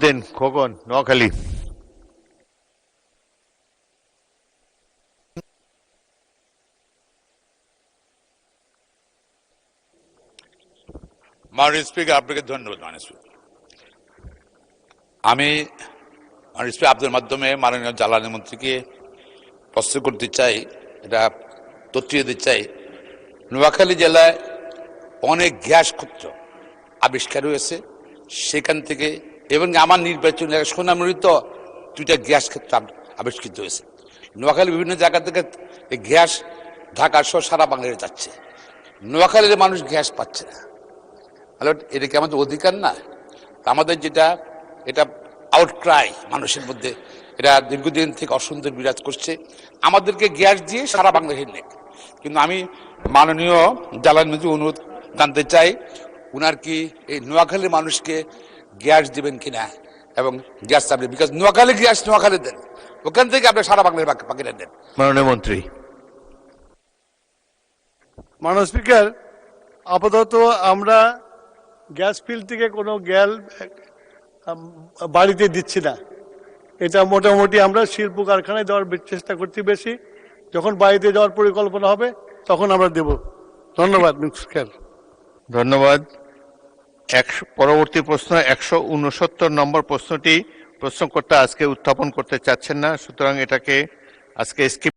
দেন খোকন নোয়াখালী। মাননীয় স্পিকার, আপনাকে ধন্যবাদ। মাননীয় স্পিকার, আমি মাননীয় স্পিকার আপনাদের মাধ্যমে মাননীয় জ্বালানি মন্ত্রীকে প্রশ্ন করতে চাই, এটা তথ্য দিতে চাই। নোয়াখালী জেলায় অনেক গ্যাস ক্ষেত্র আবিষ্কার হয়েছে, সেখান থেকে এবং আমার নির্বাচন সোনামুড়িতে 2টা গ্যাস ক্ষেত্র আবিষ্কৃত হয়েছে। নোয়াখালী বিভিন্ন জায়গা থেকে গ্যাস ঢাকা সহ সারা বাংলাদেশে যাচ্ছে, নোয়াখালীর মানুষ গ্যাস পাচ্ছে না। তাহলে এটা কি আমাদের অধিকার না? আমাদের যেটা এটা আউটক্রাই মানুষের মধ্যে, এটা দীর্ঘদিন থেকে অসন্তোষ বিরাজ করছে। আমাদেরকে গ্যাস দিয়ে সারা বাংলাদেশের নেই, কিন্তু আমি মাননীয় জ্বালানি মন্ত্রী অনুরোধ জানতে চাই, উনার কি এই নোয়াখালীর মানুষকে গ্যাস দিবেন কিনা এবং গ্যাস চাবেন, বিকজ নোয়াখালী গ্যাস নোয়াখালী দেন, ওখান থেকে আপনি সারা বাংলাদেশ বাকিটা দেন। মাননীয় মন্ত্রী। মাননীয় স্পিকার, আপাতত আমরা গ্যাস ফিল্ড থেকে কোনো গ্যাস বাড়িতে দিচ্ছি না। এটা মোটামুটি আমরা শিল্প কারখানায় দেওয়ার চেষ্টা করছি বেশি। যখন বাড়িতে যাওয়ার পরিকল্পনা হবে তখন আমরা দেব। ধন্যবাদ স্পিকার। ধন্যবাদ। পরবর্তী প্রশ্ন 169 নম্বর প্রশ্নটি প্রশ্নকর্তা আজকে উত্থাপন করতে চাচ্ছেন না, সুতরাং এটাকে আজকে স্কিপ